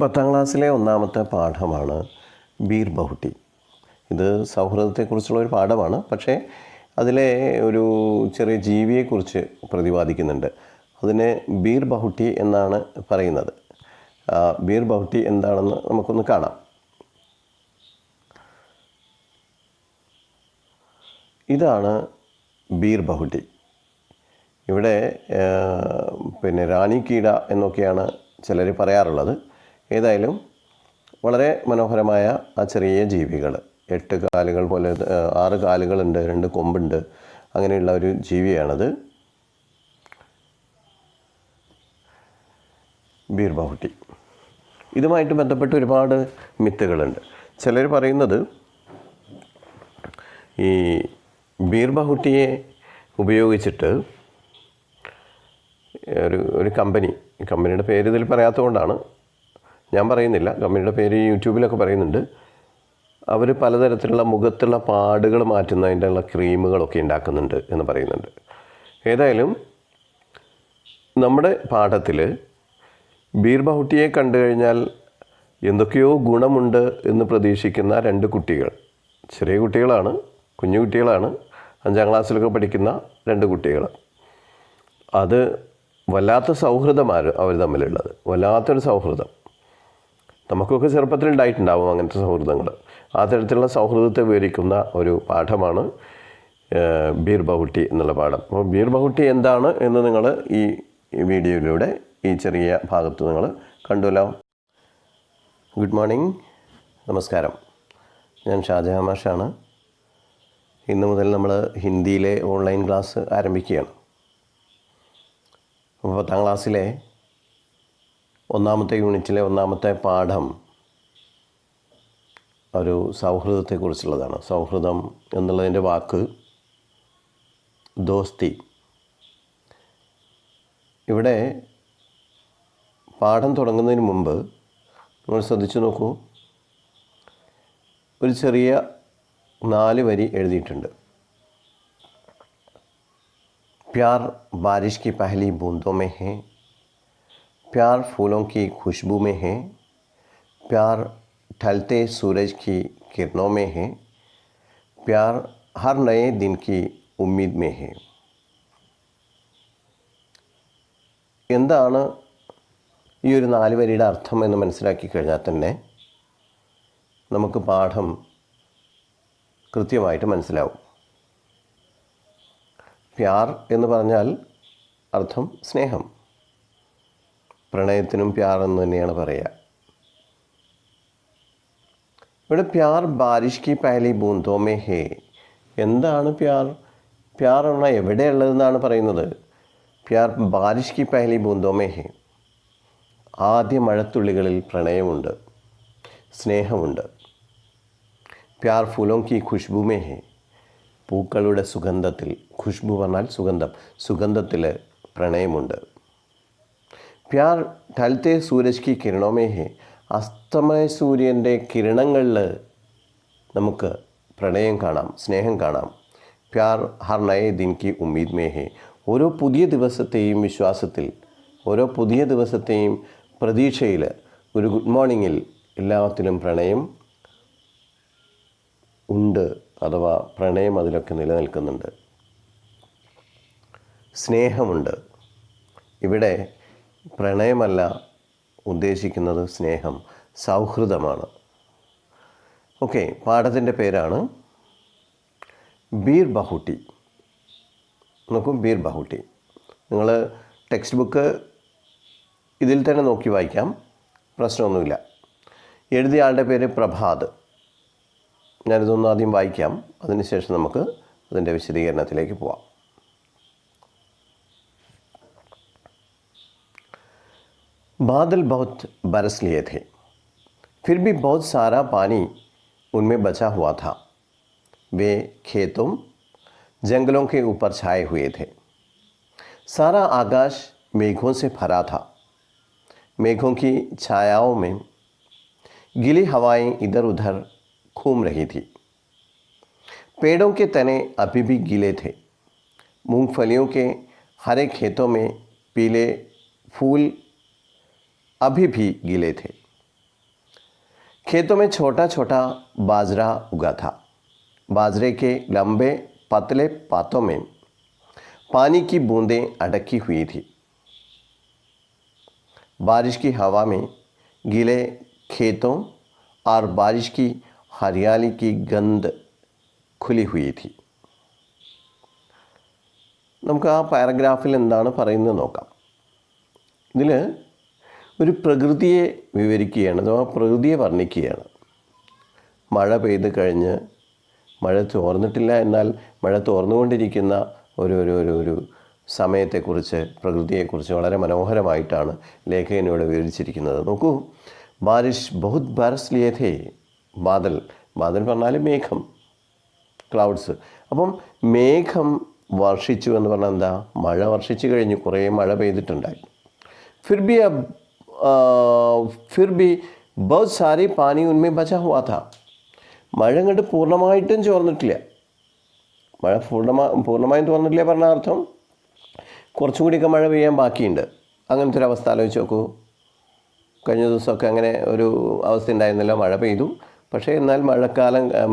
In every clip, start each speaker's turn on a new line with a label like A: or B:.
A: 10ാം ക്ലാസ്സിലെ ഒന്നാമത്തെ പാഠമാണ് ബീർ ബഹുട്ടി. ഇത് സൗഹൃദത്തെക്കുറിച്ചുള്ള ഒരു പാഠമാണ്. പക്ഷേ അതിലെ ഒരു ചെറിയ ജീവിയെക്കുറിച്ച് പ്രതിപാദിക്കുന്നുണ്ട്. അതിനെ ബീർ ബഹുട്ടി എന്നാണ് പറയുന്നത്. ബീർ ബഹുട്ടി എന്താണെന്ന് നമുക്കൊന്ന് കാണാം. ഇതാണ് ബീർ ബഹുട്ടി. ഇവിടെ റാണി കീട എന്നൊക്കെയാണ് ചിലർ പറയാറുള്ളത്. ഏതായാലും വളരെ മനോഹരമായ ആ ചെറിയ ജീവികൾ, 8 കാലുകൾ പോലെ 6 കാലുകളുണ്ട്, 2 കൊമ്പുണ്ട്, അങ്ങനെയുള്ള ഒരു ജീവിയാണത് ബീർ ബഹുട്ടി. ഇതുമായിട്ട് ബന്ധപ്പെട്ട് ഒരുപാട് മിത്തുകളുണ്ട്. ചിലർ പറയുന്നത് ഈ ബീർ ബഹുട്ടിയെ ഉപയോഗിച്ചിട്ട് ഒരു കമ്പനിയുടെ പേര് ഇതിൽ പറയാത്തതുകൊണ്ടാണ് ഞാൻ പറയുന്നില്ല. കമ്പനിയുടെ പേര് യൂട്യൂബിലൊക്കെ പറയുന്നുണ്ട്. അവർ പലതരത്തിലുള്ള മുഖത്തുള്ള പാടുകൾ മാറ്റുന്നതിൻ്റെ ഉള്ള ക്രീമുകളൊക്കെ ഉണ്ടാക്കുന്നുണ്ട് എന്ന് പറയുന്നുണ്ട്. ഏതായാലും നമ്മുടെ പാഠത്തിൽ ബീർ ബഹുട്ടിയെ കണ്ടു കഴിഞ്ഞാൽ എന്തൊക്കെയോ ഗുണമുണ്ട് എന്ന് പ്രതീക്ഷിക്കുന്ന 2 കുട്ടികൾ, ചെറിയ കുട്ടികളാണ്, കുഞ്ഞു കുട്ടികളാണ്, 5ാം ക്ലാസ്സിലൊക്കെ പഠിക്കുന്ന 2 കുട്ടികൾ. അത് വല്ലാത്ത സൗഹൃദമാണ് അവർ തമ്മിലുള്ളത്, വല്ലാത്തൊരു സൗഹൃദം. നമുക്കൊക്കെ ചെറുപ്പത്തിൽ ഉണ്ടായിട്ടുണ്ടാവും അങ്ങനത്തെ സൗഹൃദങ്ങൾ. ആ തരത്തിലുള്ള സൗഹൃദത്തെ വിവരിക്കുന്ന ഒരു പാഠമാണ് ബീർ ബഹുട്ടി എന്നുള്ള പാഠം. അപ്പോൾ ബീർ ബഹുട്ടി എന്താണ് എന്ന് നിങ്ങൾ ഈ വീഡിയോയിലൂടെ ഈ ചെറിയ ഭാഗത്ത് നിങ്ങൾ കണ്ടുവല്ലോ. ഗുഡ് മോർണിംഗ്, നമസ്കാരം. ഞാൻ ഷാജഹാൻ മാഷാണ്. ഇന്ന് മുതൽ നമ്മൾ ഹിന്ദിയിലെ ഓൺലൈൻ ക്ലാസ് ആരംഭിക്കുകയാണ്. 10ാം ക്ലാസ്സിലെ ഒന്നാമത്തെ യൂണിറ്റിലെ ഒന്നാമത്തെ പാഠം ഒരു സൗഹൃദത്തെക്കുറിച്ചുള്ളതാണ്. സൗഹൃദം എന്നുള്ളതിൻ്റെ വാക്ക് ദോസ്തി. ഇവിടെ പാഠം തുടങ്ങുന്നതിന് മുമ്പ് നിങ്ങൾ ശ്രദ്ധിച്ചു നോക്കൂ, ഒരു ചെറിയ 4 വരി എഴുതിയിട്ടുണ്ട്. प्यार बारिश की पहली बूंदों में है, प्यार फूलों की खुशबू में है, प्यार ढलते सूरज की किरणों में है, प्यार हर नए दिन की उम्मीद में है. എന്താണ് ഈ ഒരു 4 വരിയുടെ അർത്ഥം എന്ന് മനസ്സിലാക്കി കഴിഞ്ഞാൽ തന്നെ നമുക്ക് പാഠം കൃത്യമായിട്ട് മനസ്സിലാവും. പ്യാർ എന്ന് പറഞ്ഞാൽ അർത്ഥം സ്നേഹം. പ്രണയത്തിനും പ്യാർ എന്ന് തന്നെയാണ് പറയുക. ഇവിടെ പ്യാർ ബാരിഷ് കി പഹലി ബൂന്തോ മേ ഹേ. എന്താണ് പ്യാർ? പ്യാർ എന്നാൽ എവിടെയുള്ളതെന്നാണ് പറയുന്നത്. പ്യാർ ബാരിഷ് കി പഹലി ബൂന്തോ മേ ഹേ. ആദ്യ മഴത്തുള്ളികളിൽ പ്രണയമുണ്ട്, സ്നേഹമുണ്ട്. പ്യാർ ഫൂലോं की खुशबू में है. പൂക്കളുടെ സുഗന്ധത്തിൽ, ഖുഷ്ബു പറഞ്ഞാൽ സുഗന്ധം, സുഗന്ധത്തിൽ പ്രണയമുണ്ട്. പ്യാർ ढलते सूरज की किरणों में है. അസ്തമയ സൂര്യൻ്റെ കിരണങ്ങളിൽ നമുക്ക് പ്രണയം കാണാം, സ്നേഹം കാണാം. പ്യാർ ഹർ നയേ ദിൻ കി ഉമ്മീദ് മേ ഹേ. ഓരോ പുതിയ ദിവസത്തെയും വിശ്വാസത്തിൽ, ഓരോ പുതിയ ദിവസത്തെയും പ്രതീക്ഷയിൽ, ഒരു ഗുഡ് മോർണിംഗിൽ എല്ലാത്തിലും പ്രണയം ഉണ്ട്, അഥവാ പ്രണയം അതിലൊക്കെ നിലനിൽക്കുന്നുണ്ട്. സ്നേഹമുണ്ട്. ഇവിടെ പ്രണയമല്ല ഉദ്ദേശിക്കുന്നത്, സ്നേഹം, സൗഹൃദമാണ്. ഓക്കെ, പാഠത്തിൻ്റെ പേരാണ് ബീർ ബഹുട്ടി. നോക്കൂ, ബീർ ബഹുട്ടി. നിങ്ങൾ ടെക്സ്റ്റ് ബുക്ക് ഇതിൽ തന്നെ നോക്കി വായിക്കാം, പ്രശ്നമൊന്നുമില്ല. എഴുതിയ ആളുടെ പേര് പ്രഭാത്. ഞാനിതൊന്ന് ആദ്യം വായിക്കാം, അതിനുശേഷം നമുക്ക് അതിൻ്റെ വിശദീകരണത്തിലേക്ക് പോവാം. बादल बहुत बरस लिए थे, फिर भी बहुत सारा पानी उनमें बचा हुआ था. वे खेतों, जंगलों के ऊपर छाए हुए थे. सारा आकाश मेघों से भरा था. मेघों की छायाओं में गीली हवाएं इधर उधर घूम रही थी. पेड़ों के तने अभी भी गीले थे. मूंगफलियों के हरे खेतों में पीले फूल अभी भी गीले थे. खेतों में छोटा छोटा बाजरा उगा था। बाजरे के लंबे पतले पातों में पानी की बूंदें अटकी हुई थी। बारिश की हवा में गीले खेतों और बारिश की हरियाली की गंध खुली हुई थी. നമുക്ക് ആ പാരഗ്രാഫിൽ എന്താണ് പറയുന്നത് നോക്കാം. ഇതിൽ ഒരു പ്രകൃതിയെ വിവരിക്കുകയാണ്, അഥവാ പ്രകൃതിയെ വർണ്ണിക്കുകയാണ്. മഴ പെയ്ത് കഴിഞ്ഞ് മഴ തോർന്നിട്ടില്ല, എന്നാൽ മഴ തോർന്നുകൊണ്ടിരിക്കുന്ന ഒരു ഒരു ഒരു ഒരു സമയത്തെക്കുറിച്ച്, പ്രകൃതിയെക്കുറിച്ച് വളരെ മനോഹരമായിട്ടാണ് ലേഖകൻ ഇവിടെ വിവരിച്ചിരിക്കുന്നത്. നോക്കൂ, ബാരിഷ് ബഹുത് ബർസ് ലിയേ ഥേ. ബാദൽ, ബാദൽ പറഞ്ഞാൽ മേഘം, ക്ലൗഡ്സ്. അപ്പം മേഘം വർഷിച്ചു എന്ന് പറഞ്ഞാൽ എന്താ? മഴ വർഷിച്ചു കഴിഞ്ഞു, കുറേ മഴ പെയ്തിട്ടുണ്ടായി. फिर भी बहुत सारी पानी उनमें बचा हुआ था. മഴ കണ്ട് പൂർണ്ണമായിട്ടും ചോർന്നിട്ടില്ല. മഴ പൂർണ്ണമായും തോർന്നിട്ടില്ല പറഞ്ഞ അർത്ഥം കുറച്ചും കൂടിയൊക്കെ മഴ പെയ്യാൻ ബാക്കിയുണ്ട്. അങ്ങനത്തെ ഒരു അവസ്ഥ ആലോചിച്ച് നോക്കൂ. കഴിഞ്ഞ ദിവസമൊക്കെ അങ്ങനെ ഒരു അവസ്ഥ ഉണ്ടായിരുന്നില്ല. മഴ പെയ്തു, പക്ഷേ എന്നാൽ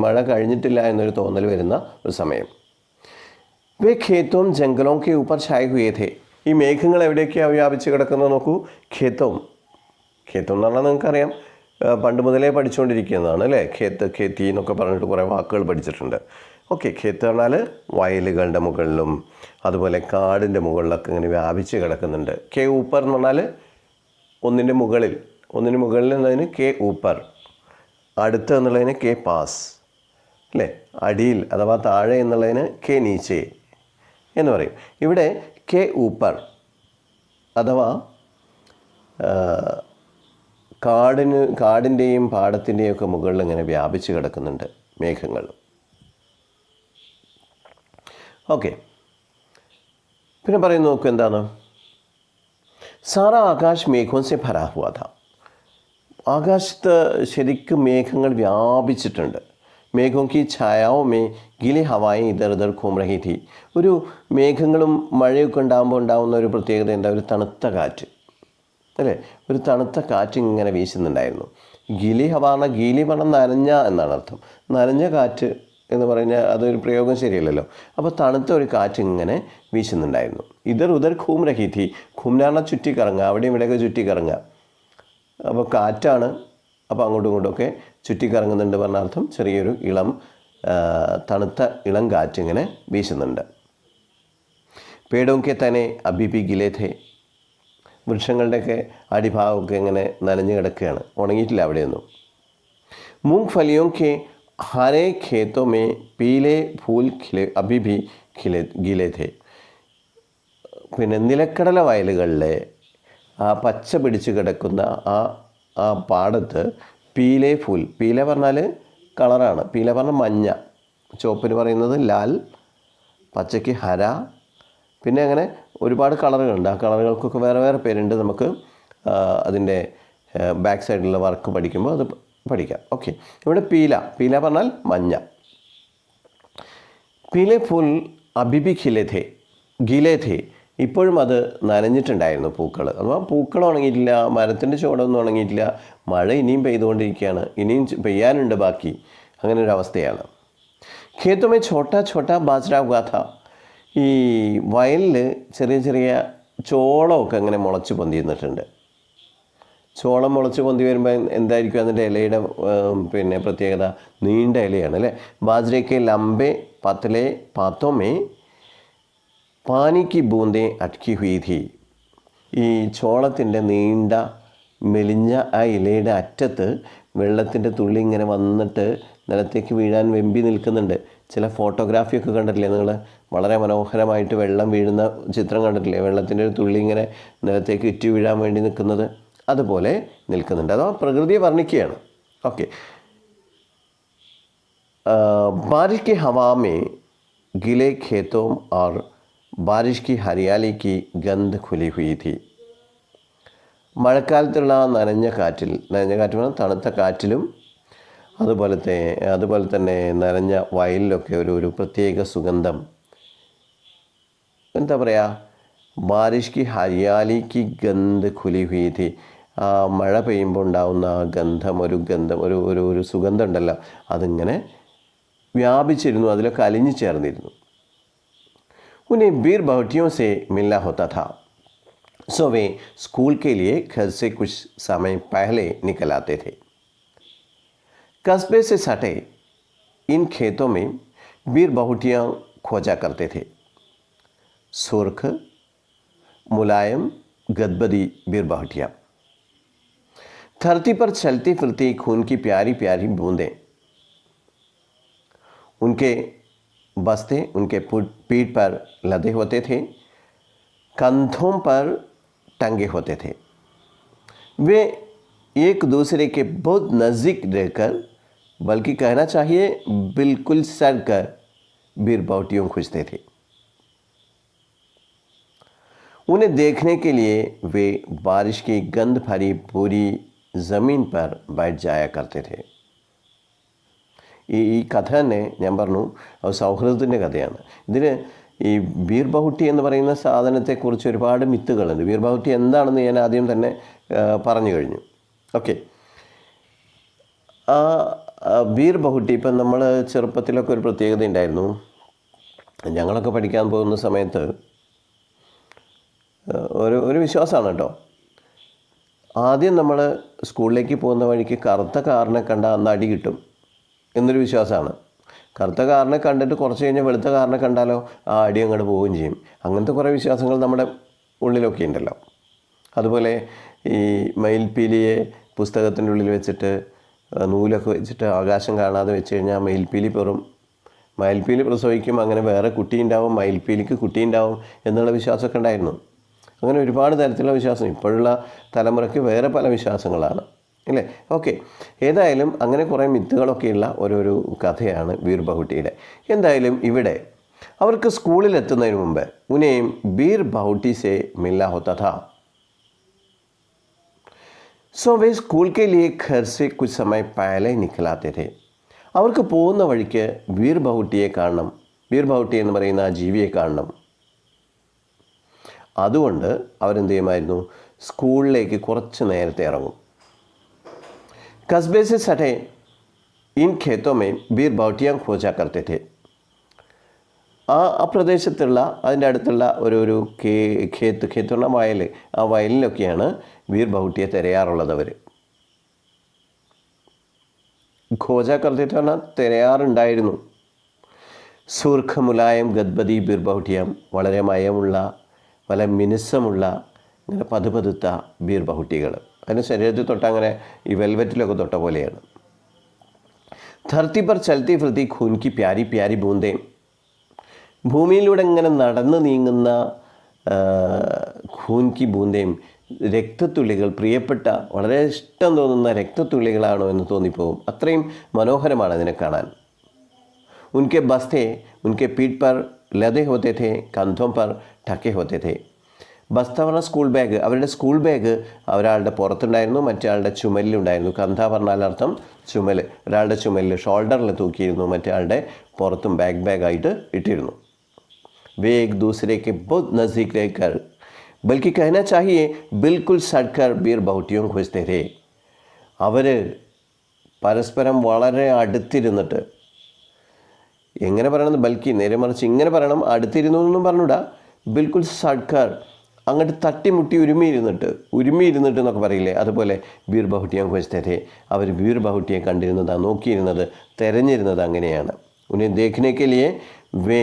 A: മഴ കഴിഞ്ഞിട്ടില്ല എന്നൊരു തോന്നൽ വരുന്ന ഒരു സമയം. വേ ഖേത്തോം ജംഗലോം കെ ഊപ്പർ ഛായ ഹുയേ ഥേ. ഈ മേഘങ്ങൾ എവിടെയൊക്കെയാണ് വ്യാപിച്ച് കിടക്കുന്നത് നോക്കൂ. ഖേത്തോം എന്ന് പറഞ്ഞാൽ നിങ്ങൾക്കറിയാം, പണ്ട് മുതലേ പഠിച്ചുകൊണ്ടിരിക്കുന്നതാണ് അല്ലേ. ഖേത്തി എന്നൊക്കെ പറഞ്ഞിട്ട് കുറേ വാക്കുകൾ പഠിച്ചിട്ടുണ്ട്. ഓക്കെ, ഖേത്ത് പറഞ്ഞാൽ വയലുകളുടെ മുകളിലും അതുപോലെ കാടിൻ്റെ മുകളിലൊക്കെ ഇങ്ങനെ വ്യാപിച്ച് കിടക്കുന്നുണ്ട്. കെ ഊപ്പർ എന്ന് പറഞ്ഞാൽ ഒന്നിൻ്റെ മുകളിൽ എന്നതിന് കെ ഊപ്പർ, അടുത്ത് എന്നുള്ളതിന് കെ പാസ് അല്ലേ. അടിയിൽ അഥവാ താഴെ എന്നുള്ളതിന് കെ നീച്ചെ എന്ന് പറയും. ഇവിടെ കെ ഊപ്പർ അഥവാ കാടിൻ്റെയും പാടത്തിൻ്റെയും ഒക്കെ മുകളിൽ ഇങ്ങനെ വ്യാപിച്ച് കിടക്കുന്നുണ്ട് മേഘങ്ങൾ. ഓക്കെ, പിന്നെ പറയുന്നു നോക്കൂ എന്താണ്. സാറാ ആകാശ് മേഘോം സെ ഭരാ ഹുവാ ഥാ. ആകാശത്ത് ശരിക്കും മേഘങ്ങൾ വ്യാപിച്ചിട്ടുണ്ട്. മേഘോം കി ഛായാവോ മേ ഗിലെ ഹവായി ഇധർ ഉധർ ഘൂം രഹി ഥി. ഒരു മേഘങ്ങളും മഴയൊക്കെ ഉണ്ടാകുമ്പോൾ ഉണ്ടാകുന്ന ഒരു പ്രത്യേകത എന്താ? ഒരു തണുത്ത കാറ്റ് അല്ലേ. ഒരു തണുത്ത കാറ്റ് ഇങ്ങനെ വീശുന്നുണ്ടായിരുന്നു. ഗിലി ഹവാന, ഗീലി പറഞ്ഞാൽ നനഞ്ഞ എന്നാണ് അർത്ഥം. നനഞ്ഞ കാറ്റ് എന്ന് പറഞ്ഞാൽ അതൊരു പ്രയോഗം ശരിയല്ലല്ലോ. അപ്പോൾ തണുത്ത ഒരു കാറ്റ് ഇങ്ങനെ വീശുന്നുണ്ടായിരുന്നു. ഇധർ ഉധർ ഘൂം രഹി ഥി. ഘൂം എന്ന് പറഞ്ഞാൽ ചുറ്റിക്കറങ്ങുക, അവിടെയും ഇവിടെയൊക്കെ ചുറ്റിക്കറങ്ങുക. അപ്പോൾ കാറ്റാണ്, അപ്പോൾ അങ്ങോട്ടും ഇങ്ങോട്ടുമൊക്കെ ചുറ്റിക്കറങ്ങുന്നുണ്ട് പറഞ്ഞ അർത്ഥം ചെറിയൊരു തണുത്ത ഇളം കാറ്റ് ഇങ്ങനെ വീശുന്നുണ്ട്. പേടോക്കെ തന്നെ അബിപി ഗിലേ ഥേ. വൃക്ഷങ്ങളുടെയൊക്കെ അടിഭാഗമൊക്കെ ഇങ്ങനെ നനഞ്ഞു കിടക്കുകയാണ്, ഉണങ്ങിയിട്ടില്ല അവിടെയൊന്നും. മൂങ് ഫലിയോക്കെ ഹരേ ഖേത്തോ മേ പീലെ ഫൂൽ അബിപി ഗിലേ ഥേ. പിന്നെ നിലക്കടല വയലുകളിലെ ആ പച്ച പിടിച്ച് കിടക്കുന്ന ആ പാടത്ത് പീലെ ഫൂൽ, പീല പറഞ്ഞാൽ കളറാണ്, പീല പറഞ്ഞാൽ മഞ്ഞ, ചുവപ്പിന് പറയുന്നത് ലാൽ, പച്ചയ്ക്ക് ഹര, പിന്നെ അങ്ങനെ ഒരുപാട് കളറുകളുണ്ട്. ആ കളറുകൾക്കൊക്കെ വേറെ വേറെ പേരുണ്ട്. നമുക്ക് അതിൻ്റെ ബാക്ക് സൈഡിലുള്ള വർക്ക് പഠിക്കുമ്പോൾ അത് പഠിക്കാം. ഓക്കെ, ഇവിടെ പീല പറഞ്ഞാൽ മഞ്ഞ. പീലെ ഫുൽ അബിബി ഗിലേ ഥേ. ഇപ്പോഴും അത് നനഞ്ഞിട്ടുണ്ടായിരുന്നു പൂക്കൾ, അഥവാ പൂക്കൾ ഉണങ്ങിയിട്ടില്ല, മരത്തിൻ്റെ ചുവടൊന്നും ഉണങ്ങിയിട്ടില്ല. മഴ ഇനിയും പെയ്തുകൊണ്ടിരിക്കുകയാണ്, ഇനിയും പെയ്യാനുണ്ട് ബാക്കി. അങ്ങനെ ഒരു അവസ്ഥയാണ്. ഖേത്തുമേ ഛോട്ടാ ഛോട്ടാ ബാജ്ര ഉഗാ ഥാ. ഈ വയലിൽ ചെറിയ ചെറിയ ചോളമൊക്കെ അങ്ങനെ മുളച്ച് പൊന്തി നിന്നിട്ടുണ്ട്. ചോളം മുളച്ച് പൊന്തി വരുമ്പോൾ എന്തായിരിക്കും അതിൻ്റെ ഇലയുടെ പിന്നെ പ്രത്യേകത? നീണ്ട ഇലയാണ് അല്ലേ. ബാജ്രയ്ക്ക് ലംബെ പത്തലെ പാത്തോമേ പാനിക്ക് ബൂന്തേ അട്ക്കി ഹുയി ഥി. ഈ ചോളത്തിൻ്റെ നീണ്ട മെലിഞ്ഞ ആ ഇലയുടെ അറ്റത്ത് വെള്ളത്തിൻ്റെ തുള്ളി ഇങ്ങനെ വന്നിട്ട് നിലത്തേക്ക് വീഴാൻ വെമ്പി നിൽക്കുന്നുണ്ട്. ചില ഫോട്ടോഗ്രാഫിയൊക്കെ കണ്ടിട്ടില്ലേ നിങ്ങൾ? വളരെ മനോഹരമായിട്ട് വെള്ളം വീഴുന്ന ചിത്രം കണ്ടിട്ടില്ലേ? വെള്ളത്തിൻ്റെ ഒരു തുള്ളി ഇങ്ങനെ നിലത്തേക്ക് ഇറ്റി വീഴാൻ വേണ്ടി നിൽക്കുന്നത്, അതുപോലെ നിൽക്കുന്നുണ്ട്. അഥവാ പ്രകൃതിയെ വർണ്ണിക്കുകയാണ്. ഓക്കെ, ബാരിഷ് की हवा में गीले खेतों और बारिश की हरियाली की गंध खुली हुई थी. മഴക്കാലത്തുള്ള നനഞ്ഞ കാറ്റ് പറഞ്ഞാൽ തണുത്ത കാറ്റിലും അതുപോലെ തന്നെ നനഞ്ഞ വയലിലൊക്കെ ഒരു പ്രത്യേക സുഗന്ധം. എന്താ പറയുക? ബാരിഷ് കി ഹരിയാലിക്ക് ഗന്ധ് ഖുലി ഹുയി ഥി. മഴ പെയ്യുമ്പോൾ ഉണ്ടാകുന്ന ആ ഗന്ധം ഒരു സുഗന്ധം ഉണ്ടല്ലോ, അതിങ്ങനെ വ്യാപിച്ചിരുന്നു, അതിലൊക്കെ അലിഞ്ഞു ചേർന്നിരുന്നു. उन्हें वीर बहुटियों से मिलना होता था, सो वे स्कूल के लिए घर से कुछ समय पहले निकल आते थे. कस्बे से सटे इन खेतों में वीर बहुटियाँ खोजा करते थे. सुर्ख मुलायम गदबदी वीर बहुटियाँ, धरती पर चलती फिरती खून की प्यारी प्यारी बूंदें. उनके बस्ते उनके पीठ पर लदे होते थे, कंधों पर टंगे होते थे. वे एक दूसरे के बहुत नज़दीक रहकर, बल्कि कहना चाहिए बिल्कुल सड़ कर वीर बहुटियों खोजते थे. उन्हें देखने के लिए वे बारिश की गंध भरी पूरी ज़मीन पर बैठ जाया करते थे. ഈ കഥ തന്നെ ഞാൻ പറഞ്ഞു സൗഹൃദത്തിൻ്റെ കഥയാണ്. ഇതിന് ഈ വീർ ബഹുട്ടി എന്ന് പറയുന്ന സാധനത്തെക്കുറിച്ച് ഒരുപാട് മിത്തുകളുണ്ട്. വീർ ബഹുട്ടി എന്താണെന്ന് ഞാൻ ആദ്യം തന്നെ പറഞ്ഞു കഴിഞ്ഞു. ഓക്കെ, ആ വീർ ബഹുട്ടി ഇപ്പം നമ്മൾ ചെറുപ്പത്തിലൊക്കെ ഒരു പ്രത്യേകത ഉണ്ടായിരുന്നു. ഞങ്ങളൊക്കെ പഠിക്കാൻ പോകുന്ന സമയത്ത് ഒരു വിശ്വാസമാണ് കേട്ടോ. ആദ്യം നമ്മൾ സ്കൂളിലേക്ക് പോകുന്ന വഴിക്ക് കറുത്ത കാറിനെ കണ്ട അന്ന് അടി കിട്ടും എന്നൊരു വിശ്വാസമാണ്. കറുത്ത കാറിനെ കണ്ടിട്ട് കുറച്ച് കഴിഞ്ഞാൽ വെളുത്ത കാറിനെ കണ്ടാലോ ആ അടി അങ്ങോട്ട് പോവുകയും ചെയ്യും. അങ്ങനത്തെ കുറേ വിശ്വാസങ്ങൾ നമ്മുടെ ഉള്ളിലൊക്കെ ഉണ്ടല്ലോ. അതുപോലെ ഈ മയിൽപ്പീലിയെ പുസ്തകത്തിൻ്റെ ഉള്ളിൽ വെച്ചിട്ട് നൂലൊക്കെ വെച്ചിട്ട് ആകാശം കാണാതെ വെച്ച് കഴിഞ്ഞാൽ മയിൽപ്പീലി പെറും, മയിൽപ്പീലി പ്രസവിക്കും, അങ്ങനെ വേറെ കുട്ടിയുണ്ടാവും, മയിൽപ്പീലിക്ക് കുട്ടിയുണ്ടാവും എന്നുള്ള വിശ്വാസമൊക്കെ ഉണ്ടായിരുന്നു. അങ്ങനെ ഒരുപാട് തരത്തിലുള്ള വിശ്വാസം. ഇപ്പോഴുള്ള തലമുറയ്ക്ക് വേറെ പല വിശ്വാസങ്ങളാണ് അല്ലേ. ഓക്കെ, ഏതായാലും അങ്ങനെ കുറേ മിത്തുകളൊക്കെയുള്ള ഒരു കഥയാണ് വീർ ബഹുട്ടിയുടെ. എന്തായാലും ഇവിടെ അവർക്ക് സ്കൂളിലെത്തുന്നതിന് മുമ്പ് ഉനേം വീർ ബഹുട്ടി സെ മിൽനാ ഹോത്താ था, സോ വേ സ്കൂൾ കെ ലിയേ ഘർ സെ കുച്ച് സമയ പഹലെ നിക്കൽ ആത്തെ थे. അവർക്ക് പോകുന്ന വഴിക്ക് വീർ ബഹുട്ടിയെ കാണണം, വീർ ബഹുട്ടി എന്ന് പറയുന്ന ആ ജീവിയെ കാണണം. അതുകൊണ്ട് അവരെന്ത് ചെയ്യുമായിരുന്നു, സ്കൂളിലേക്ക് കുറച്ച് നേരത്തെ ഇറങ്ങും. कस्बे से सटे इन खेतों में वीर बहुटियाँ खोजा करते थे. ആ പ്രദേശത്തുള്ള അതിൻ്റെ അടുത്തുള്ള ഒരു ഖേത്ത് പറഞ്ഞാൽ വയൽ, ആ വയലിലൊക്കെയാണ് വീർ ബഹുട്ടിയെ തിരയാറുള്ളത്. അവർ ഖോജ കർത്തിട്ട് പറഞ്ഞാൽ തിരയാറുണ്ടായിരുന്നു. സുർഖ മുലായം ഗദ്ബദി വീർ ബഹുട്ടിയം, വളരെ മയമുള്ള വളരെ മിനുസമുള്ള ഇങ്ങനെ പതുപതുത്ത വീർ ബഹുട്ടികൾ. അതിന് ശരീരത്തിൽ തൊട്ട അങ്ങനെ ഈ വെൽവെറ്റിലൊക്കെ തൊട്ട പോലെയാണ്. ധർത്തി പർ ചലത്തി ഫിർത്തി ഖൂൻ കി പ്യാരി പ്യാരി ബൂന്തേ, ഭൂമിയിലൂടെ ഇങ്ങനെ നടന്നു നീങ്ങുന്ന ഖൂൻ കി ബൂന്തേം, രക്തത്തുള്ളികൾ, പ്രിയപ്പെട്ട വളരെ ഇഷ്ടം തോന്നുന്ന രക്തത്തുള്ളികളാണോ എന്ന് തോന്നിപ്പോവും. അത്രയും മനോഹരമാണ് അതിനെ കാണാൻ. ഉൻകെ ബസ്തേ ഉൻകെ പീഠ് പർ ലദേ ഹോത്തെ थे, കന്ധോം പർ ഠക്കെ ഹോത്തെ थे. ബസ്ത പറഞ്ഞാൽ സ്കൂൾ ബാഗ്. അവരുടെ സ്കൂൾ ബാഗ് ഒരാളുടെ പുറത്തുണ്ടായിരുന്നു, മറ്റേ ആളുടെ ചുമലിലുണ്ടായിരുന്നു. കന്ധ പറഞ്ഞാൽ അർത്ഥം ചുമൽ. ഒരാളുടെ ചുമലിൽ ഷോൾഡറിൽ തൂക്കിയിരുന്നു, മറ്റേ ആളുടെ പുറത്തും ബാഗായിട്ട് ഇട്ടിരുന്നു. വേ ഏക് ദൂസരേക്ക് ബഹുത് നസീക് രഹ്കർ, ബൽക്കി कहना चाहिए बिल्कुल सड़कर വീർ ബഹുട്ടിയും खोजते थे. അവർ പരസ്പരം വളരെ അടുത്തിരുന്നിട്ട്, എങ്ങനെ പറയണമെന്ന് ബൽക്കി നേരെ മറിച്ച് ഇങ്ങനെ പറയണം, അടുത്തിരുന്നു എന്നും പറഞ്ഞൂടാ. ബിൽക്കുൽ സഡ്കർ, അങ്ങോട്ട് തട്ടിമുട്ടി ഉരുമിയിരുന്നിട്ട് എന്നൊക്കെ പറയില്ലേ, അതുപോലെ വീർ ബഹുട്ടിയെ खोजते थे. അവർ വീർ ബഹുട്ടിയെ കണ്ടിരുന്നത്, നോക്കിയിരുന്നത്, തിരഞ്ഞിരുന്നത് അങ്ങനെയാണ്. ഉन्हें देखने के लिए वे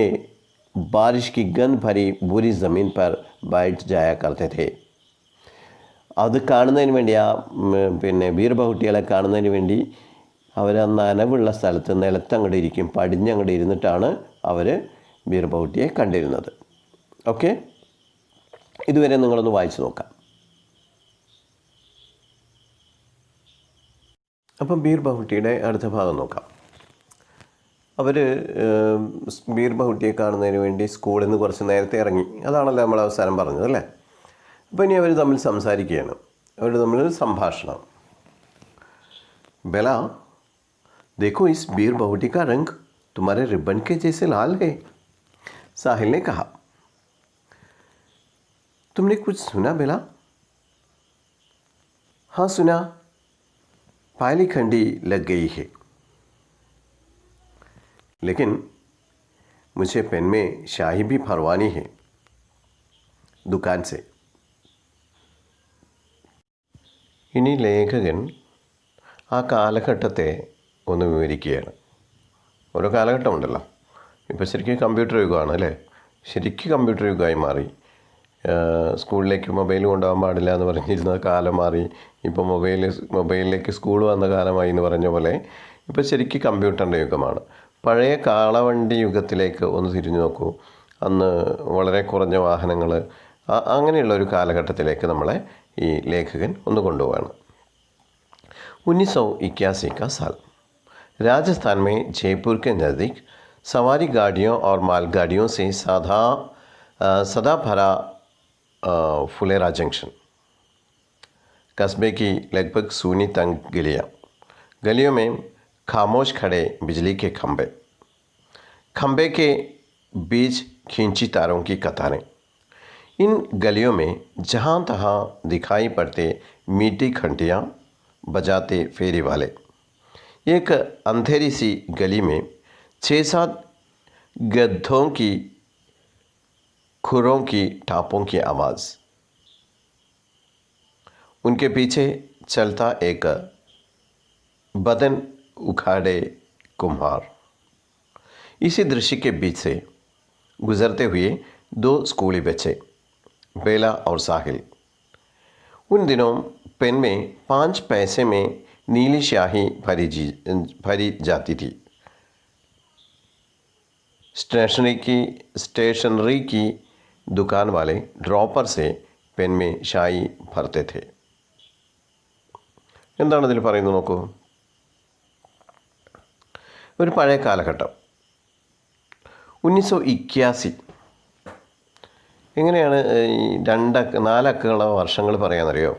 A: बारिश की गंध भरी बुरी ज़मीन पर बैठ जाया करते थे. അത് കാണുന്നതിന് വേണ്ടി, വീർ ബഹുട്ടികളെ കാണുന്നതിന് വേണ്ടി അവർ ആ നനവുള്ള സ്ഥലത്ത് നിലത്തങ്ങോട്ട് ഇരിക്കും, പടിഞ്ഞങ്ങോട്ട് ഇരുന്നിട്ടാണ് അവർ വീർ ബഹുട്ടിയെ കണ്ടിരുന്നത്. ഓക്കെ, ഇതുവരെ നിങ്ങളൊന്ന് വായിച്ചു നോക്കാം. അപ്പം വീർ ബഹുട്ടിയുടെ അടുത്ത ഭാഗം നോക്കാം. അവർ വീർ ബഹുട്ടിയെ കാണുന്നതിന് വേണ്ടി സ്കൂളിൽ നിന്ന് കുറച്ച് നേരത്തെ ഇറങ്ങി. അതാണല്ലോ നമ്മൾ അവസാനം പറഞ്ഞത് അല്ലേ. അപ്പോൾ ഇനി അവർ തമ്മിൽ സംസാരിക്കുകയാണ്. അവർ തമ്മിൽ സംഭാഷണം. बेला देखो इस वीर बहुटी का रंग तुम्हारे रिबन के जैसे लाल है, साहिल ने कहा. तुमने कुछ सुना बेला? हाँ सुना, पहली खंडी लग गई है, लेकिन मुझे पेन में शाही भी भरवानी है दुकान से. ഇനി ലേഖകൻ ആ കാലഘട്ടത്തെ ഒന്ന് വിവരിക്കുകയാണ്. ഓരോ കാലഘട്ടമുണ്ടല്ലോ. ഇപ്പോൾ ശരിക്കും കമ്പ്യൂട്ടർ യുഗമാണ് അല്ലേ? ശരിക്കും കമ്പ്യൂട്ടർ യുഗമായി മാറി. സ്കൂളിലേക്ക് മൊബൈൽ കൊണ്ടുപോകാൻ പാടില്ല എന്ന് പറഞ്ഞിരുന്ന കാലം മാറി. ഇപ്പോൾ മൊബൈലിലേക്ക് സ്കൂൾ വന്ന കാലമായി എന്ന് പറഞ്ഞ പോലെ ഇപ്പോൾ ശരിക്കും കമ്പ്യൂട്ടറിൻ്റെ യുഗമാണ്. പഴയ കാളവണ്ടി യുഗത്തിലേക്ക് ഒന്ന് തിരിഞ്ഞു നോക്കൂ. അന്ന് വളരെ കുറഞ്ഞ വാഹനങ്ങൾ, അങ്ങനെയുള്ള ഒരു കാലഘട്ടത്തിലേക്ക് നമ്മളെ ഈ ലേഖകൻ ഒന്ന് കൊണ്ടുപോവാണ്. 1981 का साल, राजस्थान में जयपुर के नज़दीक सवारी गाड़ियों और मालगाड़ियों से सदा भरा फुलेरा जंक्शन. कस्बे की लगभग सूनी तंग गलियों में खामोश खड़े बिजली के खंबे के बीच खींची तारों की कतारें. इन गलियों में जहाँ तहाँ दिखाई पड़ते मीठी घंटियाँ बजाते फेरी वाले. एक अंधेरी सी गली में 6-7 गधों की खुरों की टापों की आवाज़. उनके पीछे चलता एक बदन उखाड़े कुम्हार. इसी दृश्य के बीच से गुजरते हुए 2 स्कूली बच्चे, बेला और साहिल. उन दिनों पेन में 5 पैसे में नीली स्याही भरी जाती थी. स्टेशनरी की दुकान वाले ड्रॉपर से पेन में स्याही भरते थे. എന്താണ് ഇതിൽ പറയുന്നത് നോക്കൂ. ഒരു പഴയ കാലഘട്ടം 1981. എങ്ങനെയാണ് ഈ 4 അക്കമുള്ള വർഷങ്ങൾ പറയാമെന്നറിയോ?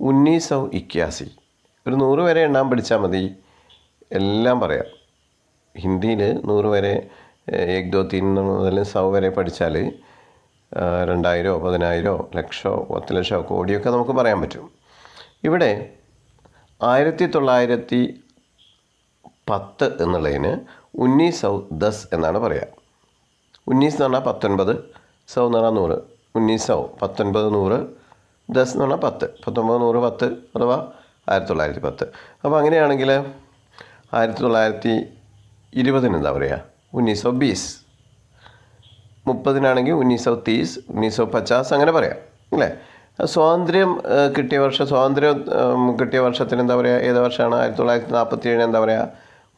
A: 1981. ഒരു 100 വരെ എണ്ണാൻ പഠിച്ചാൽ മതി, എല്ലാം പറയാം. ഹിന്ദിയിൽ 100 വരെ 1 2 3 മുതൽ 100 വരെ പഠിച്ചാൽ 2000, 10,000, ലക്ഷോ, 10 ലക്ഷമോ, കോടിയൊക്കെ നമുക്ക് പറയാൻ പറ്റും. ഇവിടെ 1910 എന്നുള്ളതിന് 1910 എന്നാണ് പറയുക. 19 എന്ന് പറഞ്ഞാൽ 19, 100 എന്ന് പറഞ്ഞാൽ 100. 1900, 19, 100, 10 എന്ന് പറഞ്ഞാൽ 10, 19, 100, 10 അഥവാ 1910. അപ്പോൾ അങ്ങനെയാണെങ്കിൽ 1920 എന്താ പറയുക? 1920. 30 1930, 1950 അങ്ങനെ പറയാം അല്ലേ? സ്വാതന്ത്ര്യം കിട്ടിയ വർഷത്തിന് എന്താ പറയുക? ഏത് വർഷമാണ്? 1947 എന്താ പറയുക?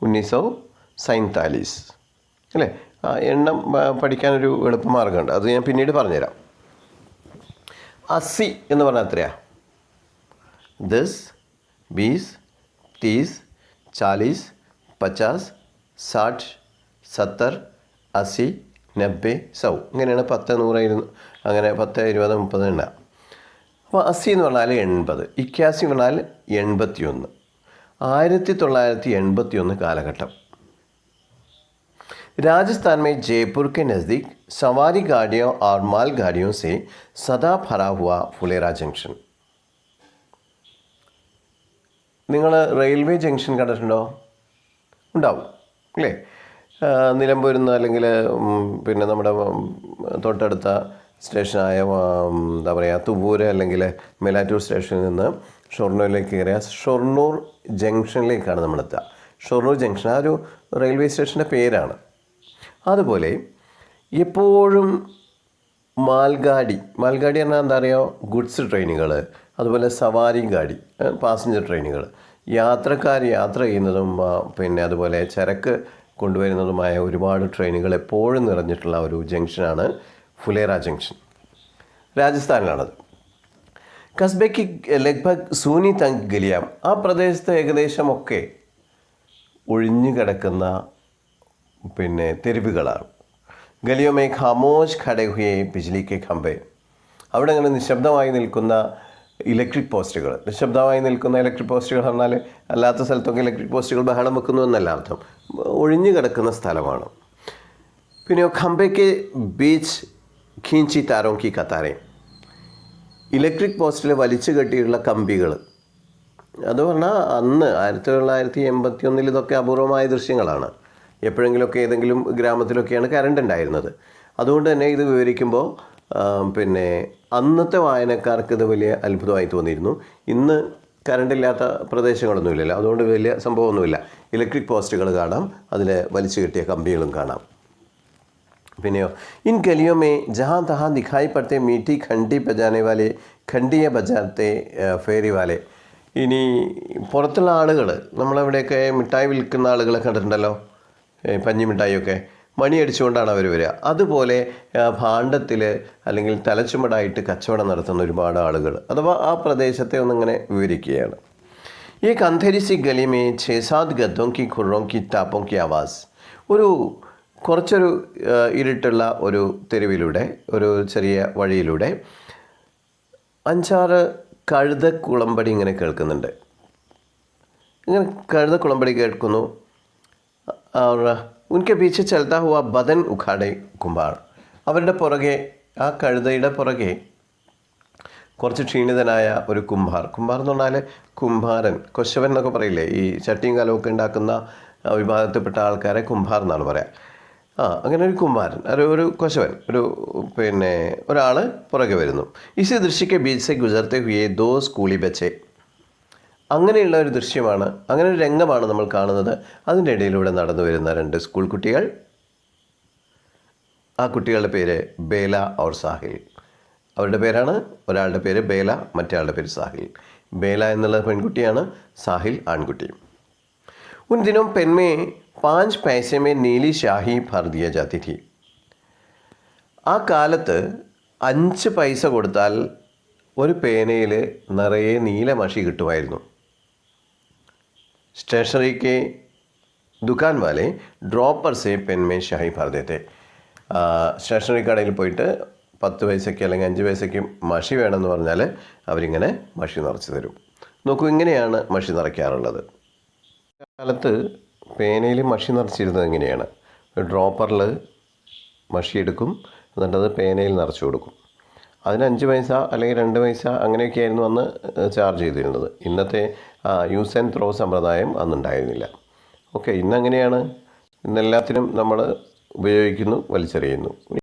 A: 1947 അല്ലേ? എണ്ണം പഠിക്കാനൊരു എളുപ്പമാർഗ്ഗമുണ്ട്, അത് ഞാൻ പിന്നീട് പറഞ്ഞുതരാം. 80 എന്ന് പറഞ്ഞാൽ എത്രയാണ്? 10, 20, 30, 40, 50, 60, 70, 80, 90, 100. ഇങ്ങനെയാണ് 10, 100, അങ്ങനെ 10, 20, 30 എണ്ണ. അപ്പോൾ 80 എന്ന് പറഞ്ഞാൽ 80, 81 പറഞ്ഞാൽ 81. 1981 കാലഘട്ടം. राजस्थान में जयपुर के नज़दीक सवारी गाड़ियों और मालगाड़ियों से सदा भरा हुआ फुलेरा जंक्शन. നിങ്ങൾ റെയിൽവേ ജംഗ്ഷൻ കണ്ടിട്ടുണ്ടോ? ഉണ്ടാവും അല്ലേ? നിലമ്പൂരിൽ നിന്ന് അല്ലെങ്കിൽ പിന്നെ നമ്മുടെ തൊട്ടടുത്ത സ്റ്റേഷനായ എന്താ പറയുക, തുവൂര് അല്ലെങ്കിൽ മേലാറ്റൂർ സ്റ്റേഷനിൽ നിന്ന് ഷൊർണൂരിലേക്ക് കയറിയാൽ ഷൊർണൂർ ജംഗ്ഷനിലേക്കാണ് നമ്മളെത്തുക. ഷൊർണൂർ ജംഗ്ഷൻ ആ ഒരു റെയിൽവേ സ്റ്റേഷൻ്റെ പേരാണ്. അതുപോലെ എപ്പോഴും മാൽഗാടി പറഞ്ഞാൽ എന്താ പറയുക? ഗുഡ്സ് ട്രെയിനുകൾ, അതുപോലെ സവാരി ഗാഡി പാസഞ്ചർ ട്രെയിനുകൾ, യാത്രക്കാർ യാത്ര ചെയ്യുന്നതും പിന്നെ അതുപോലെ ചരക്ക് കൊണ്ടുവരുന്നതുമായ ഒരുപാട് ട്രെയിനുകൾ എപ്പോഴും നിറഞ്ഞിട്ടുള്ള ഒരു ജംഗ്ഷനാണ് ഫുലേറ ജംഗ്ഷൻ. രാജസ്ഥാനിലാണത്. കസ്ബയ്ക്ക് ലഗ്ഭഗ് സൂനി തങ് ഗലിയാം, ആ പ്രദേശത്ത് ഏകദേശമൊക്കെ ഒഴിഞ്ഞു കിടക്കുന്ന പിന്നെ തെരുവുകളാണ്. ഗലിയോമേ ഖാമോഷ് ഖടേ ഹുയേ ബിജ്ലി കെ ഖംബെ, അവിടെ അങ്ങനെ നിശബ്ദമായി നിൽക്കുന്ന ഇലക്ട്രിക് പോസ്റ്റുകൾ. നിശബ്ദമായി നിൽക്കുന്ന ഇലക്ട്രിക് പോസ്റ്റുകൾ പറഞ്ഞാൽ അല്ലാത്ത സ്ഥലത്തൊക്കെ ഇലക്ട്രിക് പോസ്റ്റുകൾ ബഹളം വെക്കുന്നു എന്നല്ല അർത്ഥം, ഒഴിഞ്ഞു കിടക്കുന്ന സ്ഥലമാണ്. പിന്നെ ഖംബയ്ക്ക് ബീച്ച് ഖീഞ്ചി താരോം കി കത്താരെ, ഇലക്ട്രിക് പോസ്റ്റിൽ വലിച്ചു കെട്ടിയിട്ടുള്ള കമ്പികൾ, അത് പറഞ്ഞാൽ അന്ന് 1981 ഇതൊക്കെ അപൂർവമായ ദൃശ്യങ്ങളാണ്. എപ്പോഴെങ്കിലുമൊക്കെ ഏതെങ്കിലും ഗ്രാമത്തിലൊക്കെയാണ് കറണ്ട് ഉണ്ടായിരുന്നത്. അതുകൊണ്ട് തന്നെ ഇത് വിവരിക്കുമ്പോൾ പിന്നെ അന്നത്തെ വായനക്കാർക്ക് ഇത് വലിയ അത്ഭുതമായി തോന്നിയിരുന്നു. ഇന്ന് കറണ്ടില്ലാത്ത പ്രദേശങ്ങളൊന്നുമില്ലല്ലോ, അതുകൊണ്ട് വലിയ സംഭവമൊന്നുമില്ല. ഇലക്ട്രിക് പോസ്റ്റുകൾ കാണാം, അതിൽ വലിച്ചു കെട്ടിയ കമ്പികളും കാണാം. പിന്നെയോ, ഇൻ ഗലിയോ മേ ജഹാ തഹാ ദിഖായി പടത്തെ മീठी ഖണ്ടി ബജാനെ വാലെ ഖണ്ടിയെ ബജാത്തെ ഫേരി വാലെ. ഇനി പുറത്തുള്ള ആളുകൾ, നമ്മളവിടെയൊക്കെ മിഠായി വിൽക്കുന്ന ആളുകളെ കണ്ടിട്ടുണ്ടല്ലോ, പഞ്ഞി മിഠായിയൊക്കെ മണി അടിച്ചുകൊണ്ടാണ് അവർ വരിക. അതുപോലെ ഭാണ്ഡത്തിൽ അല്ലെങ്കിൽ തലച്ചുമടായിട്ട് കച്ചവടം നടത്തുന്ന ഒരുപാട് ആളുകൾ, അഥവാ ആ പ്രദേശത്തെ ഒന്നിങ്ങനെ വിവരിക്കുകയാണ്. ഈ കന്ധരിസി ഗലിമേ ഛേസാദ് ഗദ്ദോം കി ഖുർറോം കി ടാപ്പോം കി ആവാസ്. കുറച്ചൊരു ഇരുട്ടുള്ള ഒരു തെരുവിലൂടെ, ഒരു ചെറിയ വഴിയിലൂടെ 5-6 കഴുതക്കുളമ്പടി ഇങ്ങനെ കേൾക്കുന്നുണ്ട്. ഇങ്ങനെ കഴുതക്കുളമ്പടി കേൾക്കുന്നു. ഉനക്കെ പീछे ചലത്താ ഹുവ ബദൻ ഉഖാടെ കുംഭാർ. അവരുടെ പുറകെ, ആ കഴുതയുടെ പുറകെ കുറച്ച് ക്ഷീണിതനായ ഒരു കുംഭാർ. കുംഭാർ എന്ന് പറഞ്ഞാൽ കുംഭാരൻ, കൊശവൻ എന്നൊക്കെ പറയില്ലേ, ഈ ചട്ടിയും കലമൊക്കെ ഉണ്ടാക്കുന്ന വിഭാഗത്തിൽപ്പെട്ട ആൾക്കാരെ കുംഭാർ എന്നാണ് പറയുക. അങ്ങനെ ഒരു കുംഭാരൻ, ഒരു കൊശവൻ, ഒരാൾ പുറകെ വരുന്നു. ഇസി ദൃശ്യക്ക് ബീച്ച് ഗുജർത്തെ ഹുയെ ദോ സ്കൂളി ബച്ചെ. അങ്ങനെയുള്ള ഒരു ദൃശ്യമാണ്, അങ്ങനെ ഒരു രംഗമാണ് നമ്മൾ കാണുന്നത്. അതിൻ്റെ ഇടയിലൂടെ നടന്നു വരുന്ന 2 സ്കൂൾ കുട്ടികൾ. ആ കുട്ടികളുടെ പേര് ബേല ഓർ സാഹിൽ. അവരുടെ പേരാണ്, ഒരാളുടെ പേര് ബേല, മറ്റേ ആളുടെ പേര് സാഹിൽ. ബേല എന്നുള്ള പെൺകുട്ടിയാണ്, സാഹിൽ ആൺകുട്ടി. ഉൻ ദിനോം പെൻമേ 5 പൈസേ മേ നീലി ഷാഹി ഭർ ദിയ ജാതി थी. ആ കാലത്ത് 5 പൈസ കൊടുത്താൽ ഒരു പേനയിൽ നിറയെ നീല മഷി കിട്ടുമായിരുന്നു. സ്റ്റേഷനറി के दुकान वाले ड्रॉपर से पेन में शाही भर देते. സ്റ്റേഷനറി കടയിൽ പോയിട്ട് 10 പൈസയ്ക്ക് അല്ലെങ്കിൽ 5 പൈസയ്ക്ക് മഷി വേണമെന്ന് പറഞ്ഞാൽ അവരിങ്ങനെ മഷി നിറച്ച് തരും. നോക്കൂ, ഇങ്ങനെയാണ് മഷി നിറയ്ക്കാറുള്ളത്. കാലത്ത് പേനയിൽ മഷി നിറച്ചിരുന്നത് എങ്ങനെയാണ്? ഒരു ഡ്രോപ്പറിൽ മഷി എടുക്കും, എന്നിട്ടത് പേനയിൽ നിറച്ച് കൊടുക്കും. അതിന് 5 പൈസ അല്ലെങ്കിൽ 2 പൈസ അങ്ങനെയൊക്കെയായിരുന്നു അന്ന് ചാർജ് ചെയ്തിരുന്നത്. ഇന്നത്തെ യൂസ് ആൻഡ് ത്രോ സമ്പ്രദായം അന്നുണ്ടായിരുന്നില്ല. ഓക്കെ, ഇന്നങ്ങനെയാണ്. ഇന്നെല്ലാത്തിനും നമ്മൾ ഉപയോഗിക്കുന്നു, വലിച്ചെറിയുന്നു.